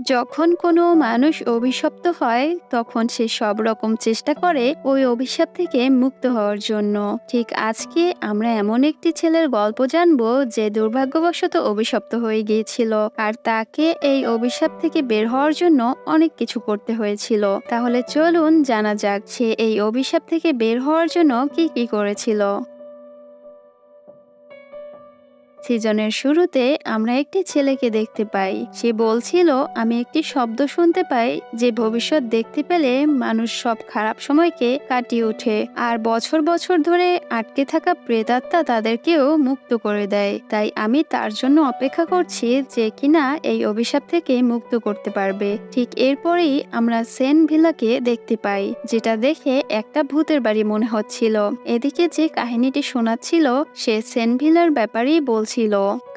যখন কোনো মানুষ অভিশপ্ত হয় তখন সে সব রকম চেষ্টা করে ওই অভিশাপ থেকে মুক্ত হওয়ার জন্য। ঠিক আজকে আমরা এমন একটি ছেলের গল্প জানবো যে দুর্ভাগ্যবশত অভিশপ্ত হয়ে গিয়েছিল, আর তাকে এই অভিশাপ থেকে বের হওয়ার জন্য অনেক কিছু করতে হয়েছিল। তাহলে চলুন জানা যাক সে এই অভিশাপ থেকে বের হওয়ার জন্য কি কি করেছিল। সিজনের শুরুতে আমরা একটি ছেলেকে দেখতে পাই। সে বলছিল, আমি একটি শব্দ শুনতে পাই যে ভবিষ্যৎ দেখতে পেলে মানুষ সব খারাপ সময়কে কাটিয়ে ওঠে, আর বছর বছর ধরে আটকে থাকা প্রেতাত্মা তাদেরকেও মুক্ত করে দেয়। তাই আমি তার জন্য অপেক্ষা করছি যে কিনা এই অভিশাপ থেকে মুক্ত করতে পারবে। ঠিক এরপরেই আমরা সেন ভিলাকে দেখতে পাই, যেটা দেখে একটা ভূতের বাড়ি মনে হচ্ছিল। এদিকে যে কাহিনীটি শোনাচ্ছিল সে সেন ভিলার ব্যাপারেই বলছিল,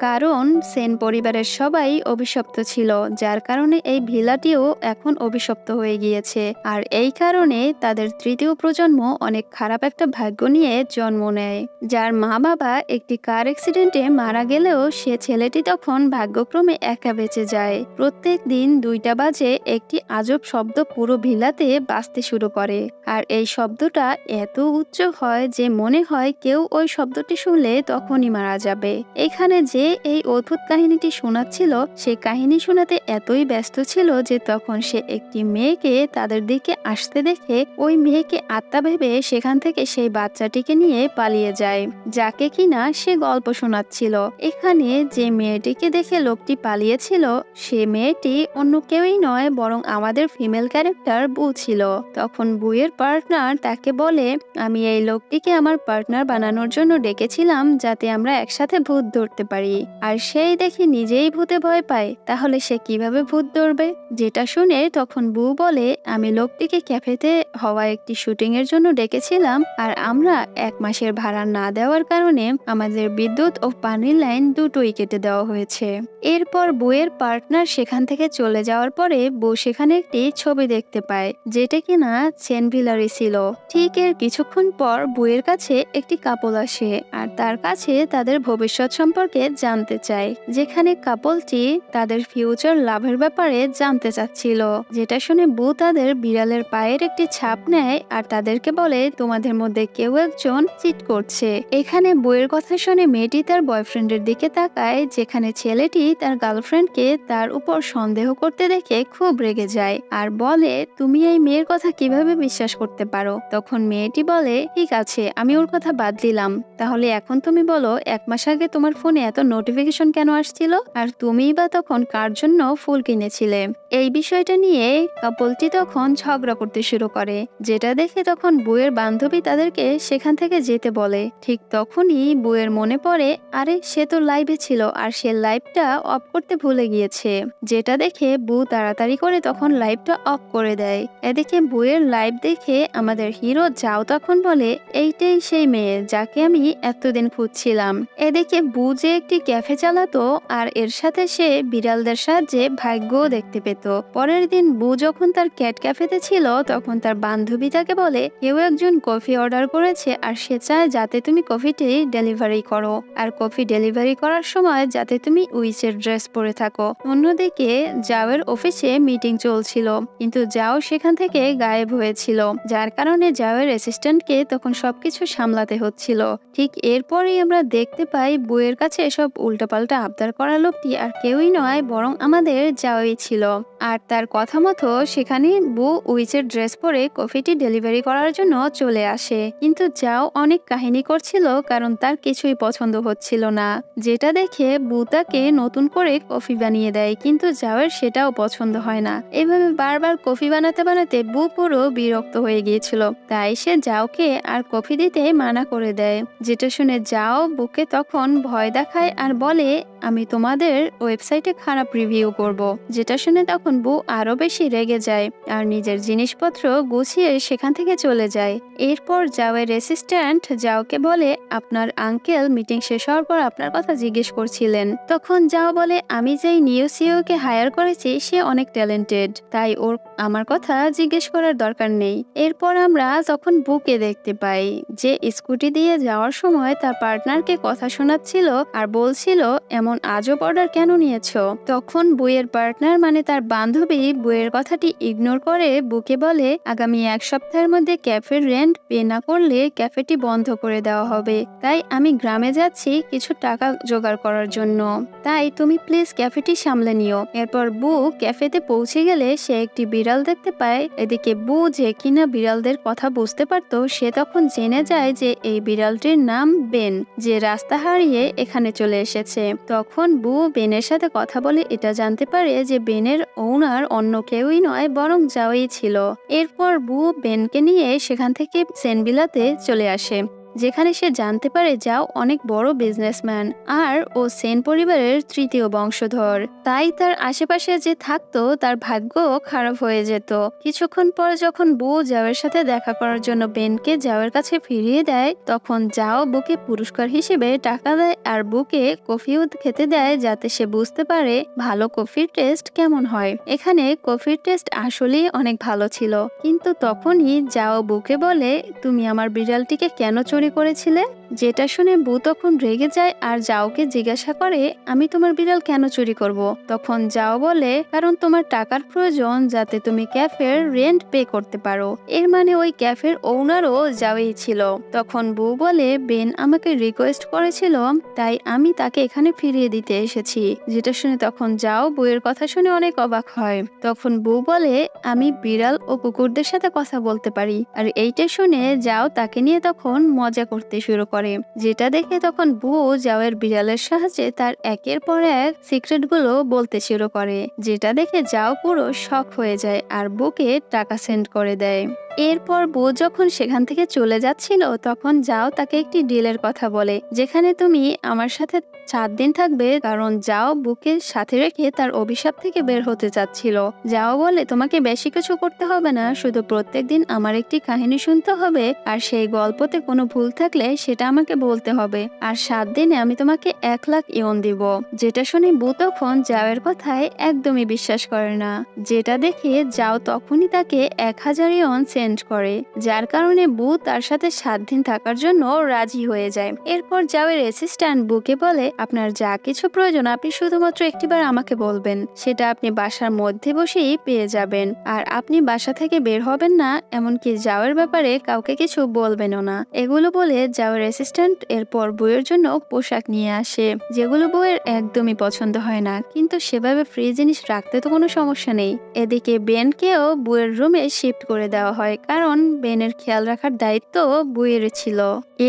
কারণ সেন পরিবারের সবাই অভিশপ্ত ছিল, যার কারণে এই ভিলাটিও এখন অভিশপ্ত হয়ে গিয়েছে। আর এই কারণে তাদের তৃতীয় প্রজন্ম অনেক খারাপ একটা ভাগ্য নিয়ে জন্ম নেয়। যার মা বাবা একটি কার অ্যাক্সিডেন্টে মারা গেলেও সে ছেলেটি তখন ভাগ্যক্রমে একা বেঁচে যায়। প্রত্যেক দিন 2টা বাজে একটি আজব শব্দ পুরো ভিলাতে বাজতে শুরু করে, আর এই শব্দটা এত উচ্চ হয় যে মনে হয় কেউ ওই শব্দটি শুনলে তখনই মারা যাবে। এখানে যে এই অদ্ভুত কাহিনীটি শোনাচ্ছিল সে কাহিনী শোনাতে এতই ব্যস্ত ছিল যে তখন সে একটি মেয়েকে তাদের দিকে আসতে দেখে ওই মেয়েকে আত্মা ভেবে সেখান থেকে সেই বাচ্চাটিকে নিয়ে পালিয়ে যায়, যাকে কিনা সে গল্প শোনাচ্ছিল। এখানে যে মেয়েটিকে দেখে লোকটি পালিয়েছিল সে মেয়েটি অন্য কেউই নয়, বরং আমাদের ফিমেল ক্যারেক্টার বু ছিল। তখন বুয়ের পার্টনার তাকে বলে, আমি এই লোকটিকে আমার পার্টনার বানানোর জন্য ডেকেছিলাম যাতে আমরা একসাথে ভূত ধরতে পারি। আর সেই দেখি নিজেই ভূতে ভয় পায়, তাহলে সে কিভাবে ভূত ধরবে? যেটা শুনে তখন বু বলে, আমি লোকটিকে ক্যাফেতে হওয়া একটি শুটিং এর জন্য ডেকেছিলাম, আর আমরা 1 মাসের ভাড়া না দেওয়ার কারণে আমাদের বিদ্যুৎ ও পানির লাইন দুটোই কেটে দেওয়া হয়েছে। এরপর বউয়ের পার্টনার সেখান থেকে চলে যাওয়ার পরে বউ সেখানে একটি ছবি দেখতে পায়, যেটা কিনা সেন ভিলারি ছিল। ঠিক এর কিছুক্ষণ পর বউয়ের কাছে একটি কাপল আসে, আর তার কাছে তাদের ভবিষ্যৎ সম্পর্কে জানতে চায়, যেখানে কাপলটি তাদের ফিউচার লাভের ব্যাপারে জানতে চাচ্ছিল। যেটা শুনে বউ তাদের বিড়ালের পায়ের একটি ছাপ নেয় আর তাদেরকে বলে, তোমাদের মধ্যে কেউ একজন চিট করছে। এখানে বউয়ের কথা শুনে মেয়েটি তার বয়ফ্রেন্ডের দিকে তাকায়, যেখানে ছেলেটি তার গার্লফ্রেন্ডকে তার উপর সন্দেহ করতে দেখে খুব রেগে যায় আর বলে, তুমি এই মেয়ের কথা কিভাবে বিশ্বাস করতে পারো? তখন মেয়েটি বলে, ঠিক আছে, আমি ওর কথা বাদ দিলাম, তাহলে এখন তুমি বলো 1 মাস আগে তোমার ফোনে এত নোটিফিকেশন কেন আসছিল, আর তুমিই বা তখন কার জন্য ফুল কিনেছিলে? এই বিষয়টা নিয়ে কাপলটি তখন ঝগড়া করতে শুরু করে, যেটা দেখে তখন বউয়ের বান্ধবী তাদেরকে সেখান থেকে যেতে বলে। ঠিক তখনই বউয়ের মনে পড়ে, আরে সে তো লাইভে ছিল আর সে লাইভটা অফ করতে ভুলে গিয়েছে। যেটা দেখে বউ তাড়াতাড়ি করে তখন লাইভটা অফ করে দেয়। এদিকে বউয়ের লাইভ দেখে আমাদের হিরো যাও তখন বলে, এইটাই সেই মেয়ে যাকে আমি এতদিন খুঁজছিলাম। এদিকে বউ যে একটি ক্যাফে চালাতো আর এর সাথে সে বিড়ালদের সাহায্যে ভাগ্যও দেখতে পেত। পরের দিন বউ যখন তার ক্যাট ক্যাফেতে ছিল তখন তার বান্ধবী তাকে বলে, কেউ একজন কফি অর্ডার করেছে আর সে চায় যাতে তুমি কফিটি ডেলিভারি করো, আর কফি ডেলিভারি করার সময় যাতে তুমি উইচের ড্রেস পরে থাকো। অন্যদিকে জাওয়ের অফিসে মিটিং চলছিল, কিন্তু জাও সেখান থেকে গায়েব হয়েছিল, যার কারণে জাওয়ের অ্যাসিস্ট্যান্টকে তখন সবকিছু সামলাতে হচ্ছিল। ঠিক এরপরেই আমরা দেখতে পাই বউয়ের কাছে এসব উল্টাপাল্টা আবদার করা লোকটি আর কেউই নয়, বরং আমাদের জাওয়াই ছিল। আর তার কথা মতো সেখানে বউ উইচের ড্রেস পরে কফিটি ডেলিভারি করার জন্য চলে আসে, কিন্তু যাও অনেক কাহিনী করছিল কারণ তার কিছুই পছন্দ হচ্ছিল না। যেটা দেখে বউ তাকে নতুন করে কফি বানিয়ে দেয়, কিন্তু যাওয়ের সেটাও পছন্দ হয় না। এভাবে বারবার কফি বানাতে বানাতে বউ পুরো বিরক্ত হয়ে গিয়েছিল, তাই সে যাওকে আর কফি দিতে মানা করে দেয়। যেটা শুনে যাও বুকে তখন ভয় দেখায় আর বলে, আমি তোমাদের ওয়েবসাইটে খারাপ রিভিউ করব। যেটা শুনে তখন বউ আরো বেশি রেগে যায় আর নিজের জিনিসপত্র গুছিয়ে সেখান থেকে চলে যায়। এরপর যাওয়ের অ্যাসিস্ট্যান্ট যাওকে বলে, আপনার আঙ্কেল মিটিং শেষ হওয়ার পর আপনার কথা জিজ্ঞেস করছিলেন। তখন যাও বলে, আমি যেই নিউ সিইও কে হায়ার করেছি সে অনেক ট্যালেন্টেড, তাই ওর আমার কথা জিজ্ঞেস করার দরকার নেই। এরপর আমরা তখন বুকে দেখতে পাই যে স্কুটি দিয়ে যাওয়ার সময় তার পার্টনারকে কথা শোনাচ্ছিল আর বলছিল, এমন আজব অর্ডার কেন নিয়েছো? তখন বইয়ের পার্টনার মানে তার বান্ধবী বইয়ের কথাটি ইগনোর করে বুকে বলে, আগামী 1 সপ্তাহের মধ্যে ক্যাফের রেন্ট পে না করলে ক্যাফেটি বন্ধ করে দেওয়া হবে। তাই আমি গ্রামে যাচ্ছি কিছু টাকা জোগাড় করার জন্য। তাই তুমি প্লিজ ক্যাফেটি সামলে নিও। এরপর বু ক্যাফেতে পৌঁছে গেলে সে একটি বিড়াল দেখতে পায়। এদিকে বু যে কিনা বিড়ালদের কথা বুঝতে পারতো, সে তখন জেনে যায় যে এই বিড়ালটির নাম বেন, যে রাস্তা হারিয়ে এখানে চলে এসেছে। তখন বু বেনের সাথে কথা বলে এটা জানতে পারে যে বেনের ওনার অন্য কেউই নয় বরং যাওই ছিল। এরপর বু বেনকে নিয়ে সেখান থেকে সেনবিলাতে চলে আসে, যেখানে সে জানতে পারে যাও অনেক বড় বিজনেসম্যান আর ও সেন পরিবারের তৃতীয় বংশধর। তাই তার আশেপাশে যে থাকতো তার ভাগ্য খারাপ হয়ে যেত। কিছুক্ষণ পর যখন বু জাওয়ের সাথে দেখা করার জন্য বেনকে জাওয়ের কাছে ফিরিয়ে দেয়, তখন জাও বুকে পুরস্কার হিসেবে টাকা দেয় আর বুকে কফিও খেতে দেয়, যাতে সে বুঝতে পারে ভালো কফির টেস্ট কেমন হয়। এখানে কফির টেস্ট আসলেই অনেক ভালো ছিল। কিন্তু তখনই জাও বুকে বলে, তুমি আমার বিড়ালটিকে কেন চুরি করেছিলে? যেটা শুনে বু তখন রেগে যায় আর জাওকে জিজ্ঞাসা করে, আমি তোমার বিড়াল কেন চুরি করব? তখন জাও বলে, কারণ তোমার টাকার প্রয়োজন যাতে তুমি ক্যাফের রেন্ট পে করতে পারো। এর মানে ওই ক্যাফের ওনারও জাওই ছিল। তখন বু বলে, বেন আমাকে রিকোয়েস্ট করেছিল তাই আমি তাকে এখানে ফিরিয়ে দিতে এসেছি। যেটা শুনে তখন জাও বউয়ের কথা শুনে অনেক অবাক হয়। তখন বউ বলে, আমি বিড়াল ও কুকুরদের সাথে কথা বলতে পারি। আর এইটা শুনে জাও তাকে নিয়ে তখন মজা করতে শুরু করে, যেটা দেখে তখন বউ জাওয়ের বিড়ালের সাহায্যে তার একের পর এক সিক্রেট গুলো বলতে শুরু করে, যেটা দেখে জাও পুরো শক হয়ে যায় আর বুকে টাকা সেন্ড করে দেয়। এরপর বউ যখন সেখান থেকে চলে যাচ্ছিল, তখন যাও তাকে একটি ডিলের কথা বলে, যেখানে তুমি আমার সাথে 7 দিন থাকবে। কারণ যাও বুকে সাথে রেখে তার অভিশাপ থেকে বের হতে চাচ্ছিল। যাও বলে, তোমাকে বেশি কিছু করতে হবে না, শুধু প্রত্যেকদিন আমার একটি কাহিনী শুনতে হবে আর সেই গল্পতে কোনো ভুল থাকলে সেটা আমাকে বলতে হবে। আর 7 দিনে আমি তোমাকে 1 লাখ ইয়ন দিব। যেটা শুনে বউ তখন যাওয়ের কথায় একদমই বিশ্বাস করে না, যেটা দেখে যাও তখনই তাকে 1000 ইয়ন সেন্ড করে, যার কারণে বু তার সাথে 7 দিন থাকার জন্য রাজি হয়ে যায়। এরপর যাওয়ের অ্যাসিস্ট্যান্ট বুকে বলে, আপনার যা কিছু প্রয়োজন আপনি শুধুমাত্র একটিবার আমাকে বলবেন, সেটা আপনি বাসার মধ্যে বসেই পেয়ে যাবেন। আর আপনি বাসা থেকে বের হবেন না, এমনকি যাওয়ের ব্যাপারে কাউকে কিছু বলবেনও না। এগুলো বলে যাওয়ের অ্যাসিস্ট্যান্ট এরপর বউয়ের জন্য পোশাক নিয়ে আসে, যেগুলো বউয়ের একদমই পছন্দ হয় না, কিন্তু সেভাবে ফ্রি জিনিস রাখতে তো কোনো সমস্যা নেই। এদিকে বেনকেও বউয়ের রুমে শিফট করে দেওয়া হয়, কারণ বেনের খেয়াল রাখার দায়িত্ব বউয়ের ছিল।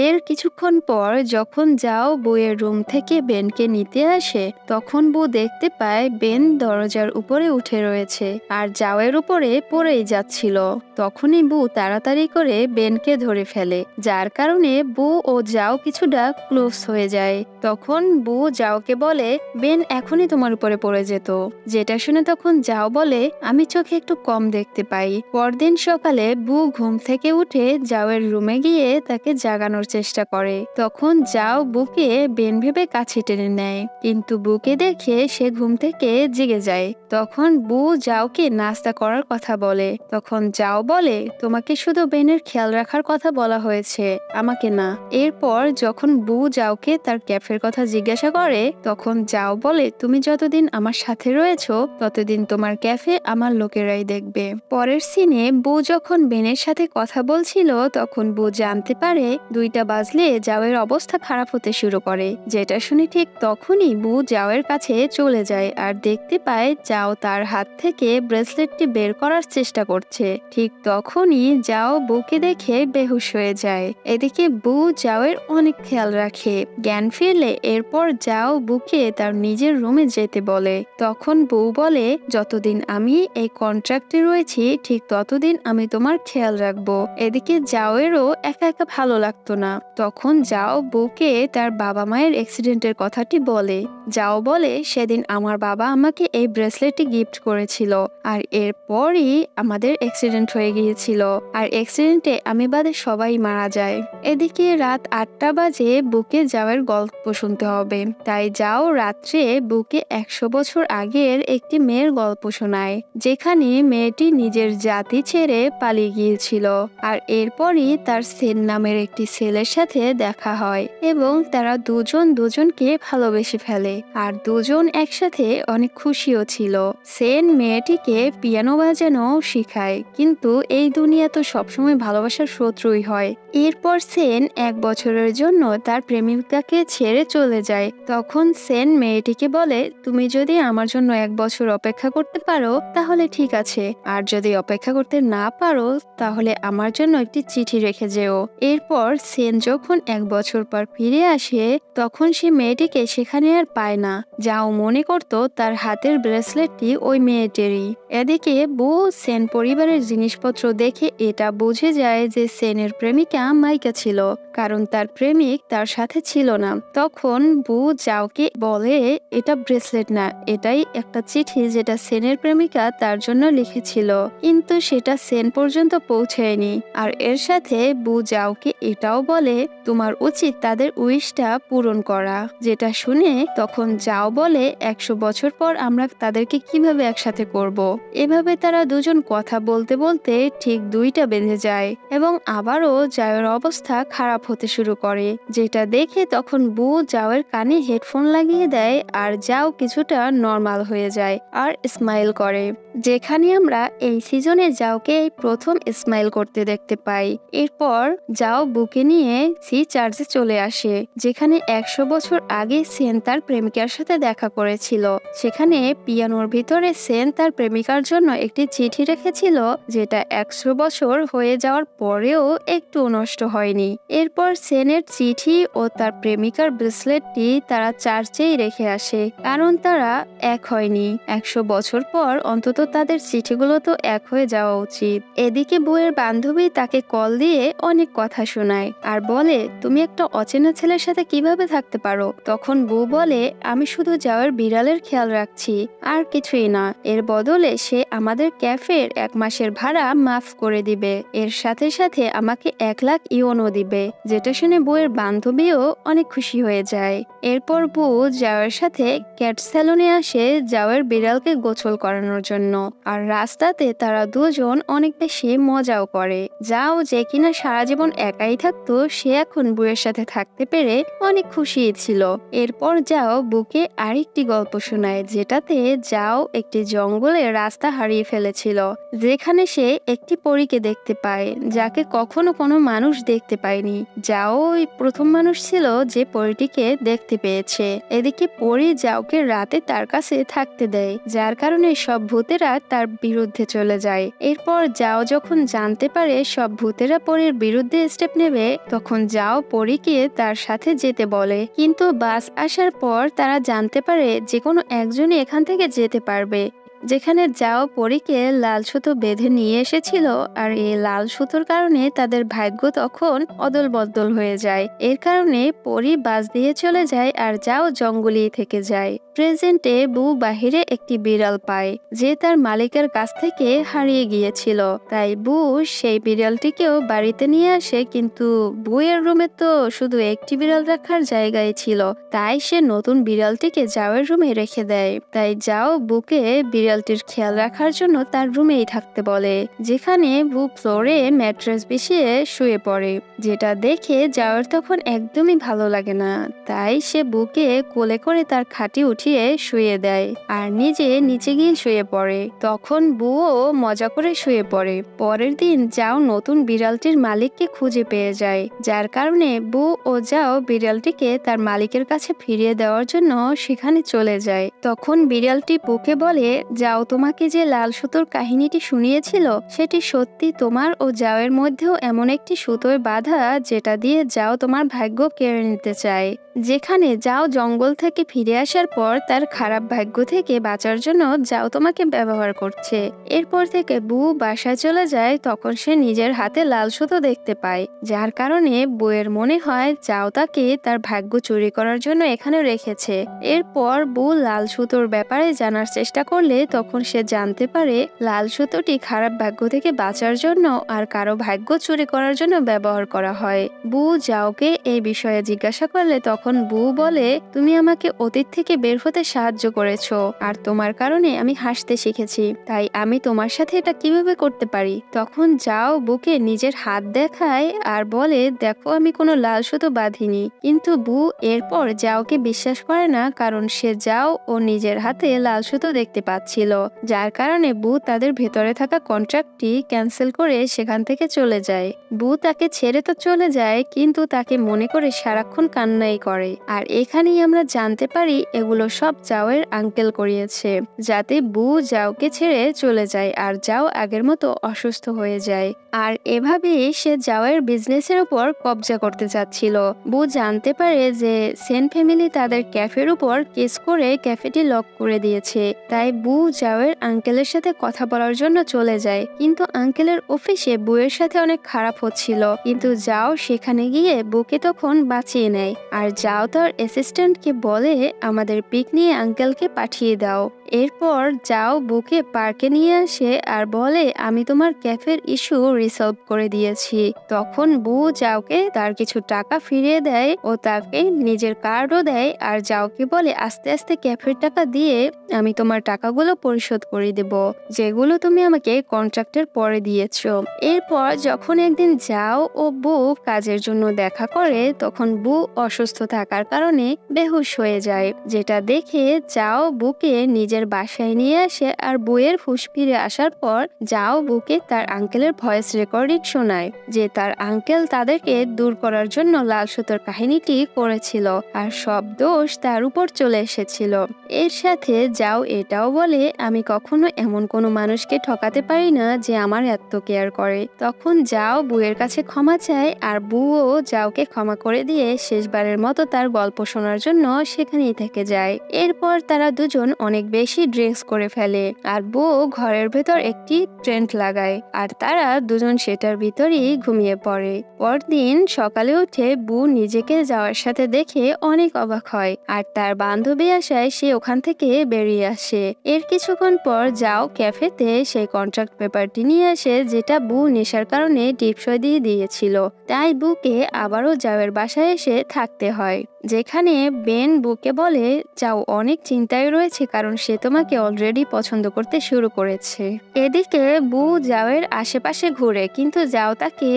এর কিছুক্ষণ পর যখন যাও বউয়ের রুম থেকে বেনকে নিতে আসে, তখন বউ দেখতে পায় বেন দরজার উপরে উঠে রয়েছে আর যাওয়ের উপরে পড়েই যাচ্ছিল। তখনই বউ তাড়াতাড়ি করে বেনকে ধরে ফেলে, যার কারণে বউ ও যাও কিছুটা ক্লোজ হয়ে যায়। তখন বউ যাওকে বলে, বেন এখনই তোমার উপরে পড়ে যেত। যেটা শুনে তখন যাও বলে, আমি চোখে একটু কম দেখতে পাই। পরদিন সকালে বউ ঘুম থেকে উঠে যাওয়ের রুমে গিয়ে তাকে জাগানোর চেষ্টা করে। তখন যাও বুকে বেন ভেবে কাছে টেনে নেয়, কিন্তু বুকে দেখে সে ঘুম থেকে জেগে যায়। তখন বউ যাওকে নাস্তা করার কথা বলে। তখন যাও বলে, তোমাকে শুধু বেনের খেয়াল রাখার কথা বলা হয়েছে, আমাকে না। এরপর যখন বউ যাওকে তার ক্যাফের কথা জিজ্ঞাসা করে, তখন যাও বলে, তুমি যতদিন আমার সাথে রয়েছো ততদিন তোমার ক্যাফে আমার লোকেরাই দেখবে। পরের সিনে বউ যখন বেনের সাথে কথা বলছিল, তখন বউ জানতে পারে 2টা বাজলে যাওয়ের অবস্থা খারাপ হতে শুরু করে। যেটা শুনে ঠিক তখনই বউ যাওয়ের কাছে চলে যায় আর দেখতে পায় যাও তার হাত থেকে ব্রেসলেটটি বের করার চেষ্টা করছে। ঠিক তখনই যাও বউকে দেখে বেহুশ হয়ে যায়। এদিকে বউ যাওয়ের অনেক খেয়াল রাখে। জ্ঞান ফিরলে এরপর যাও বুকে তার নিজের রুমে যেতে বলে। তখন বউ বলে, যতদিন আমি এই কন্ট্রাক্টে রয়েছি ঠিক ততদিন আমি তোমার খেয়াল রাখবো। এদিকে যাওয়েরও একা একা ভালো লাগতো না। তখন যাও বউকে তার বাবা মায়ের অ্যাক্সিডেন্টের ব্রেসলেটের কথাটি বলে। যাও বলে, সেদিন আমার বাবা আমাকে এই ব্রেসলেটটি গিফট করেছিল, আর এরপরই আমাদের অ্যাক্সিডেন্ট হয়ে গিয়েছিল, আর অ্যাক্সিডেন্টে আমি বাদে সবাই মারা যায়। এদিকে রাত 8টা বাজে বুকে যাওয়ার গল্প শুনতে হবে, তাই যাও রাত্রে বুকে 100 বছর আগের একটি মেয়ের গল্প শোনায়, যেখানে মেয়েটি নিজের জাতি ছেড়ে পালিয়ে গিয়েছিল। আর এরপরই তার সেন নামের একটি ছেলের সাথে দেখা হয় এবং তারা দুজন দুজনকে ভালোবেসে ফেলে, আর দুজন একসাথে অনেক খুশিও ছিল। সেন মেয়েটিকে পিয়ানো বাজানো শিখায়, কিন্তু এই দুনিয়া তো সবসময় ভালোবাসার শত্রুই হয়। এরপর সেন 1 বছরের জন্য তার প্রেমিকাকে ছেড়ে চলে যায়। তখন সেন মেয়েটিকে বলে, তুমি যদি আমার জন্য 1 বছর অপেক্ষা করতে পারো তাহলে ঠিক আছে, আর যদি অপেক্ষা করতে না পারো তাহলে আমার জন্য একটি চিঠি রেখে যেও। এরপর সেন যখন 1 বছর পর ফিরে আসে তখন সে মেয়েটিকে সেখানে আর পায় না। যাও মনে করত তার হাতের ব্রেসলেটটি ওই মেয়েটেরই। এদিকে বউ সেন পরিবারের জিনিসপত্র দেখে এটা বুঝে যায় যে সেনের প্রেমিকা মাইকা ছিল, কারণ তার প্রেমিক তার সাথে ছিল না। তখন বউ যাওকে বলে, এটা ব্রেসলেট না, এটাই একটা চিঠি যেটা সেনের প্রেমিকা তার জন্য লিখেছিল, কিন্তু সেটা সেন পর্যন্ত পৌঁছায়নি। আর এর সাথে বউ যাওকে এটাও বলে, তোমার উচিত তাদের উইশটা পূরণ করা। যেটা শুনে তখন যাও বলে, 100 বছর পর আমরা তাদেরকে কিভাবে একসাথে করব। এভাবে তারা দুজন কথা বলতে বলতে ঠিক 2টা বেজে যায় এবং আবারও জাওয়ের অবস্থা খারাপ হতে শুরু করে, যেটা দেখে তখন বউ জাওয়ের কানে হেডফোন লাগিয়ে দেয়, আর যাও কিছুটা নর্মাল হয়ে যায় আর স্মাইল করে। যেখানে আমরা এই সিজনে যাওকে এই প্রথম স্মাইল করতে দেখতে পাই। এরপর যাও বুকে নিয়ে সি চার্জে চলে আসে, যেখানে 100 বছর আগে সেন তার প্রেমিকার সাথে দেখা করেছিল। সেখানে পিয়ানোর ভিতরে সেন তার প্রেমিকার জন্য একটি চিঠি রেখেছিল, যেটা 100 বছর হয়ে যাওয়ার পরেও একটু নষ্ট হয়নি। এরপর সেনের চিঠি ও তার প্রেমিকার ব্রেসলেটটি তারা চার্চেই রেখে আসে, কারণ তারা এক হয়নি। 100 বছর পর অন্তত তাদের চিঠিগুলো তো এক হয়ে যাওয়া উচিত। এদিকে বউয়ের বান্ধবী তাকে কল দিয়ে অনেক কথা শোনায় আর বলে, তুমি একটা অচেনা ছেলের সাথে কিভাবে থাকতে পারো। তখন বউ বলে, আমি শুধু যাওয়ার বিড়ালের খেয়াল রাখছি, আর কিছুই না। এর বদলে সে আমাদের ক্যাফের 1 মাসের ভাড়া মাফ করে দিবে, এর সাথে সাথে আমাকে 1 লাখ ইওনও দিবে। যেটা শুনে বউয়ের বান্ধবীও অনেক খুশি হয়ে যায়। এরপর বউ যাওয়ার সাথে ক্যাট স্যালুনে আসে যাওয়ার বিড়ালকে গোসল করানোর জন্য, আর রাস্তাতে তারা দুজন অনেক বেশি মজাও করে। যাও যে কিনা সারা জীবন একাই থাকতো, সে এখন বউয়ের সাথে থাকতে পেরে অনেক খুশি ছিল। এরপর যাও বুকে আরেকটি গল্প শোনায়, যেটাতে যাও একটি জঙ্গলে রাস্তা হারিয়ে ফেলেছিল, যেখানে সে একটি পরীকে দেখতে পায় যাকে কখনো কোনো মানুষ দেখতে পায়নি। যাও ওই প্রথম মানুষ ছিল যে পরীটিকে দেখতে পেয়েছে। এদিকে পরী যাওকে রাতে তার কাছে থাকতে দেয়, যার কারণে সব ভূতেরা তার বিরুদ্ধে চলে যায়। এরপর যাও যখন জানতে পারে সব ভূতেরা পরীর বিরুদ্ধে স্টেপ নেবে, তখন যাও পরীকে তার সাথে যেতে বলে। কিন্তু বাস আসার পর তারা জানতে পারে যে কোনো একজনই এখান থেকে যেতে পারবে, যেখানে যাও পরীকে লাল সুতো বেঁধে নিয়ে এসেছিল, আর এই লাল সুতোর কারণে তাদের ভাগ্য তখন অদল বদল হয়ে যায়। এর কারণে পরী বাস দিয়ে চলে যায় আর যাও জঙ্গলেই থেকে যায়। প্রেজেন্টে বউ বাহিরে একটি বিড়াল পায়, যে তার মালিকের কাছ থেকে হারিয়ে গিয়েছিল। তাই বউ সেই বিড়ালটিকেও বাড়িতে নিয়ে আসে, কিন্তু বউয়ের রুমে তো শুধু একটি বিড়াল রাখার জায়গায় ছিল, তাই সে নতুন বিড়ালটিকে যাওয়ের রুমে রেখে দেয়। তাই যাও বুকে বিড়ালটির খেয়াল রাখার জন্য তার রুমেই থাকতে বলে, যেখানে বউ ফ্লোরে ম্যাট্রেস বিছিয়ে শুয়ে পড়ে, যেটা দেখে যাওয়ার তখন একদমই ভালো লাগে না। তাই সে বুকে কোলে করে তার খাটে উঠিয়ে শুয়ে দেয় আর নিজে নিচে গিয়ে শুয়ে পড়ে। তখন বউও মজা করে শুয়ে পড়ে। পরের দিন যাও নতুন বিড়ালটির মালিককে খুঁজে পেয়ে যায়, যার কারণে বউ ও যাও বিড়ালটিকে তার মালিকের কাছে ফিরিয়ে দেওয়ার জন্য সেখানে চলে যায়। তখন বিড়ালটি বুকে বলে, যাও তোমাকে যে লাল সুতোর কাহিনীটি শুনিয়েছিল সেটি সত্যি, তোমার ও যাওয়ের মধ্যেও এমন একটি সুতোয় বাঁধা যেটা দিয়ে যাও তোমার ভাগ্য কেড়ে নিতে চায়। যেখানে যাও জঙ্গল থেকে ফিরে আসার পর তার খারাপ ভাগ্য থেকে বাঁচার জন্য যাও তোমাকে ব্যবহার করছে। এরপর থেকে বু বাসায় চলে যায়, তখন সে নিজের হাতে লাল সুতো দেখতে পায়, যার কারণে বুয়ের মনে হয় যাও তাকে তার ভাগ্য চুরি করার জন্য এখানে রেখেছে। এরপর বু লাল সুতোর ব্যাপারে জানার চেষ্টা করলে তখন সে জানতে পারে লাল সুতোটি খারাপ ভাগ্য থেকে বাঁচার জন্য আর কারো ভাগ্য চুরি করার জন্য ব্যবহার করা হয়। বু যাওকে এই বিষয়ে জিজ্ঞাসা করলে তখন বু বলে, তুমি আমাকে অতীত থেকে বের হতে সাহায্য করেছো, আর তোমার কারণে আমি হাসতে শিখেছি, তাই আমি তোমার সাথে এটা কিভাবে করতে পারি। তখন যাও বুকে নিজের হাত দেখায় আর বলে, দেখো আমি কোনো লাল সুতো বাঁধিনি। কিন্তু বু এরপর যাওকে বিশ্বাস করে না, কারণ সে যাও ও নিজের হাতে লাল সুতো দেখতে পাচ্ছিল, যার কারণে বু তাদের ভেতরে থাকা কন্ট্রাক্টটি ক্যান্সেল করে সেখান থেকে চলে যায়। বু তাকে ছেড়ে তো চলে যায়, কিন্তু তাকে মনে করে সারাক্ষণ কান্নাই করে। আর এখানেই আমরা জানতে পারি এগুলো সব যাওয়ের আঙ্কেল করিয়েছে, যাতে বু যাওকে ছেড়ে চলে যায় আর যাও আগের মতো অসুস্থ হয়ে যায়। আর এভাবেই সে যাওয়ের বিজনেসের উপর কবজা করতে চাচ্ছিল। বু জানতে পারে যে সেন ফ্যামিলি তাদের ক্যাফের উপর কেস করে ক্যাফেটি লক করে দিয়েছে, তাই বু যাওয়ের আঙ্কেলের সাথে কথা বলার জন্য চলে যায়। কিন্তু আঙ্কেলের অফিসে বুয়ের সাথে অনেক খারাপ হচ্ছিল, কিন্তু যাও সেখানে গিয়ে বুকে তখন বাঁচিয়ে নেয়। আর যাও তার অ্যাসিস্ট্যান্টকে বলে, আমাদের পিক নিয়ে আঙ্কেলকে পাঠিয়ে দাও। এরপর যাও বুকে পার্কে নিয়ে আসে আর বলে, আমি তোমার ক্যাফের ইস্যু রিসলভ করে দিয়েছি। তখন বু যাওকে তার কিছু টাকা ফিরিয়ে দেয় ও তাকে নিজের কার্ডও দেয়, আর যাওকে বলে, আস্তে আস্তে ক্যাফের টাকা দিয়ে আমি তোমার টাকাগুলো পরিশোধ করে দেব, যেগুলো তুমি আমাকে কন্ট্রাক্টের পরে দিয়েছো। এরপর যখন একদিন যাও ও বু কাজের জন্য দেখা করে, তখন বু অসুস্থ থাকার কারণে বেহুশ হয়ে যায়, যেটা দেখে যাও বুকে নিজের বাসায় নিয়ে আসে। আর বুয়ের হুঁশ ফিরে আসার পর যাও বুকে তার আঙ্কেলের ভয়েস রেকর্ডিং শোনায়, যে তার আঙ্কেল তাদেরকে দূর করার জন্য লাল সুতোর কাহিনীটি করেছিল আর সব দোষ তার উপর চলে এসেছিল। এর সাথে যাও এটাও বলে, আমি কখনো এমন কোনো মানুষকে ঠকাতে পারি না যে আমার এত কেয়ার করে। তখন যাও বুয়ের কাছে ক্ষমা চায়, আর বুও যাওকে ক্ষমা করে দিয়ে শেষবারের মতো তার গল্প শোনার জন্য সেখানেই থেকে যায়। এরপর তারা দুজন অনেক বেশি ড্রিঙ্কস করে ফেলে, আর বউ ঘরের ভেতর একটি টেন্ট লাগায়, আর তারা দুজন সেটার ভিতরেই ঘুমিয়ে পড়ে। পরদিন সকালে উঠে বু নিজেকে যাওয়ার সাথে দেখে অনেক অবাক হয়, আর তার বান্ধবী আসায় সে ওখান থেকে বেরিয়ে আসে। এর কিছুক্ষণ পর যাও ক্যাফেতে সেই কন্ট্রাক্ট পেপারটি নিয়ে আসে, যেটা বু নেশার কারণে টিপসই দিয়ে দিয়েছিল। তাই বুকে আবারও যাওয়ের বাসায় এসে থাকতে হয়, যেখানে বেন বুকে বলে, যাও অনেক চিন্তায় রয়েছে, কারণ সে তোমাকে অলরেডি পছন্দ করতে শুরু করেছে। এদিকে বু যাওয়ের আশেপাশে ঘুরে, কিন্তু যাও তাকে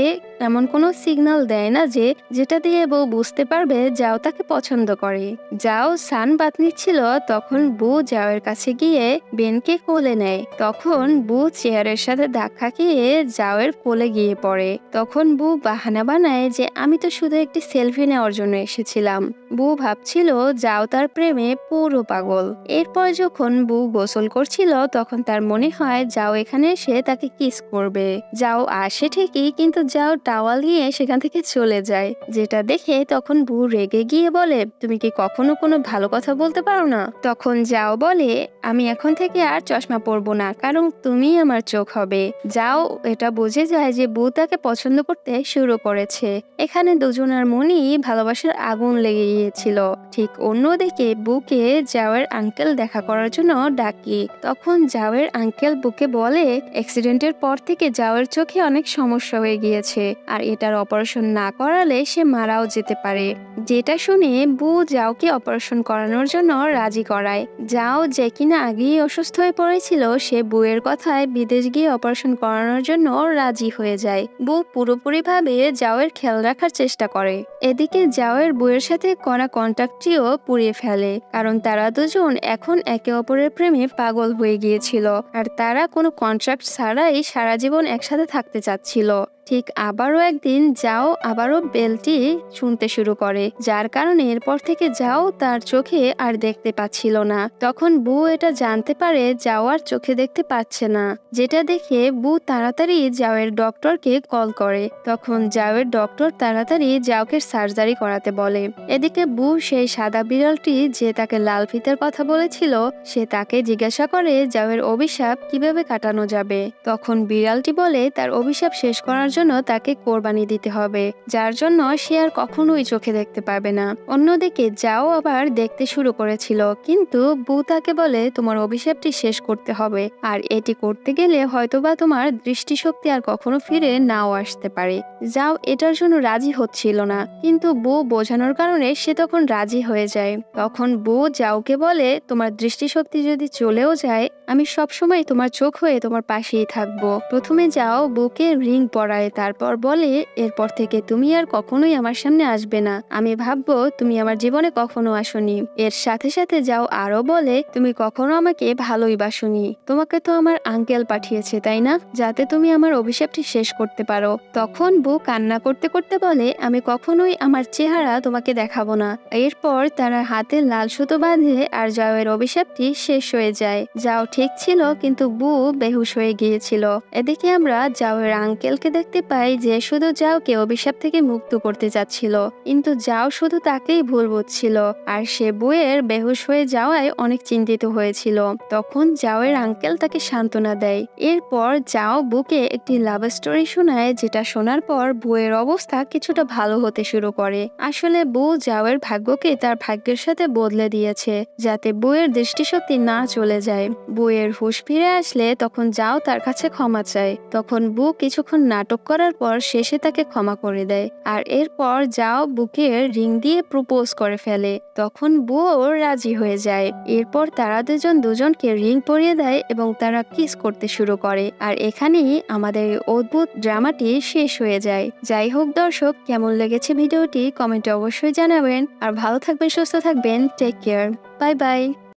এমন কোনো সিগন্যাল দেয় না যেটা দিয়ে বউ বুঝতে পারবে যাও তাকে পছন্দ করে। যাও সান বাত নিচ্ছিল, তখন বু যাওয়ের কাছে গিয়ে বেনকে কোলে নেয়। তখন বু চেয়ারের সাথে ধাক্কা খেয়ে যাওয়ের কোলে গিয়ে পড়ে। তখন বু বাহানা বানায় যে আমি তো শুধু একটি সেলফি নেওয়ার জন্য এসেছিলাম। বু ভাবছিল যাও তার প্রেমে পুরো পাগল। এরপর যখন বু গোসল করছিল, তখন তার মনে হয় যাও এখানে এসে তাকে কিস করবে। যাও আসে ঠিকই, কিন্তু যাও টাওয়াল নিয়ে সেখান থেকে চলে যায়, যেটা দেখে তখন বু রেগে গিয়ে বলে, তুমি কি কখনো কোনো ভালো কথা বলতে পারো না? তখন যাও বলে, আমি এখন থেকে আর চশমা পরবো না, কারণ তুমি আমার চোখ হবে। যাও এটা বুঝে যায় যে বু তাকে পছন্দ করতে শুরু করেছে। এখানে দুজনের মনেই ভালোবাসার আগুন লেগে গিয়েছিল। ঠিক অন্যদিকে বুকে যাওয়ের আঙ্কেল দেখা করার জন্য ডাকি। তখন যাওয়ের আঙ্কেল বুকে বলে, অ্যাক্সিডেন্টের পর থেকে যাওয়ের চোখে অনেক সমস্যা হয়ে গিয়েছে, আর এটার অপারেশন না করালে সে মারাও যেতে পারে। যেটা শুনে বু যাওকে অপারেশন করানোর জন্য রাজি করায়। যাও যে কিনা আগেই অসুস্থ হয়ে পড়েছিল, সে বুয়ের কথায় বিদেশ গিয়ে অপারেশন করানোর জন্য রাজি হয়ে যায়। বু পুরোপুরিভাবে যাওয়ের খেয়াল রাখার চেষ্টা করে। এদিকে যাওয়ের বুয়ের সাথে করা কন্ট্যাক্টটিও পুড়িয়ে ফেলে, কারণ তারা দুজন এখন একে অপরের প্রেমে পাগল হয়ে গিয়েছিল, আর তারা কোনো কন্ট্রাক্ট ছাড়াই সারা জীবন একসাথে থাকতে চাচ্ছিল। ঠিক আবারও একদিন যাও আবারও বেলটি শুনতে শুরু করে, যার কারণে এরপর থেকে যাও তার চোখে আর দেখতে পাচ্ছিল না। তখন বু এটা জানতে পারে যাও আর চোখে দেখতে পাচ্ছে না, যেটা দেখে বু তাড়াতাড়ি যাওয়ের ডক্টরকে কল করে। তখন যাওয়ের ডক্টর তাড়াতাড়ি যাওকে সার্জারি করাতে বলে। এদিকে বু সেই সাদা বিড়ালটি যে তাকে লাল ফিতের কথা বলেছিল, সে তাকে জিজ্ঞাসা করে যাওয়ের অভিশাপ কিভাবে কাটানো যাবে। তখন বিড়ালটি বলে তার অভিশাপ শেষ করার জন্য তাকে কোরবানি দিতে হবে, যার জন্য সে আর কখনোই চোখে দেখতে পাবে না। অন্যদিকে যাও আবার দেখতে শুরু করেছিল, কিন্তু বু তাকে বলে তোমার অভিশাপটি শেষ করতে হবে, আর এটি করতে গেলে হয়তোবা তোমার দৃষ্টিশক্তি আর কখনো ফিরে নাও আসতে পারে। যাও এটার জন্য রাজি হচ্ছিল না, কিন্তু বু বোঝানোর কারণে সে তখন রাজি হয়ে যায়। তখন বু যাওকে বলে তোমার দৃষ্টিশক্তি যদি চলেও যায়, আমি সবসময় তোমার চোখ হয়ে তোমার পাশেই থাকবো। প্রথমে যাও বুকে রিং পরায়, তারপর বলে এরপর থেকে তুমি আর কখনোই আমার সামনে আসবে না, আমি ভাববো তুমি আমার জীবনে কখনো আসনি। এর সাথে সাথে যাও আরো বলে তুমি কখনো আমাকে ভালোই বাসনি, তোমাকে তো আমার আঙ্কেল পাঠিয়েছে তাই না, যাতে তুমি আমার অভিশাপটি শেষ করতে পারো। তখন বউ কান্না করতে করতে বলে আমি কখনোই আমার চেহারা তোমাকে দেখাবো না। এরপর তারা হাতে লাল সুতো বাঁধে আর যাওয়ের অভিশাপটি শেষ হয়ে যায়। যাও ঠিক ছিল, কিন্তু বু বেহুশ হয়ে গিয়েছিল। এদিকে আমরা যাওয়ের আঙ্কেলকে দেখতে পাই যে শুধু যাওকে অভিশাপ থেকে মুক্ত করতে যাচ্ছিল, কিন্তু যাও শুধু তাকেই ভুল বুঝছিল, আর সে বুয়ের বেহুশ হয়ে যাওয়ায় অনেক চিন্তিত হয়েছিল। তখন যাওয়ের আঙ্কেল তাকে সান্ত্বনা দেয়। এরপর যাও বুকে একটি লাভ স্টোরি শোনায়, যেটা শোনার পর বুয়ের অবস্থা কিছুটা ভালো হতে শুরু করে। আসলে বু যাওয়ের ভাগ্যকে তার ভাগ্যের সাথে বদলে দিয়েছে, যাতে বুয়ের দৃষ্টিশক্তি না চলে যায়। বুয়ের হুঁশ ফিরে আসলে তখন যাও তার কাছে ক্ষমা চায়। তখন বু কিছুক্ষণ নাটক করার পর শেষে তাকে ক্ষমা করে দেয়, আর এরপর যাও বুকে রিং দিয়ে প্রপোজ করে ফেলে। তখন বুও রাজি হয়ে যায়। এরপর তারা দুজনকে রিং পরিয়ে দেয় এবং তারা কিস করতে শুরু করে। আর এখানেই আমাদের অদ্ভুত ড্রামাটি শেষ হয়ে যায়। যাই হোক দর্শক, কেমন লেগেছে ভিডিওটি কমেন্টে অবশ্যই জানাবেন। আর ভালো থাকবেন, সুস্থ থাকবেন, টেক কেয়ার, বাই বাই।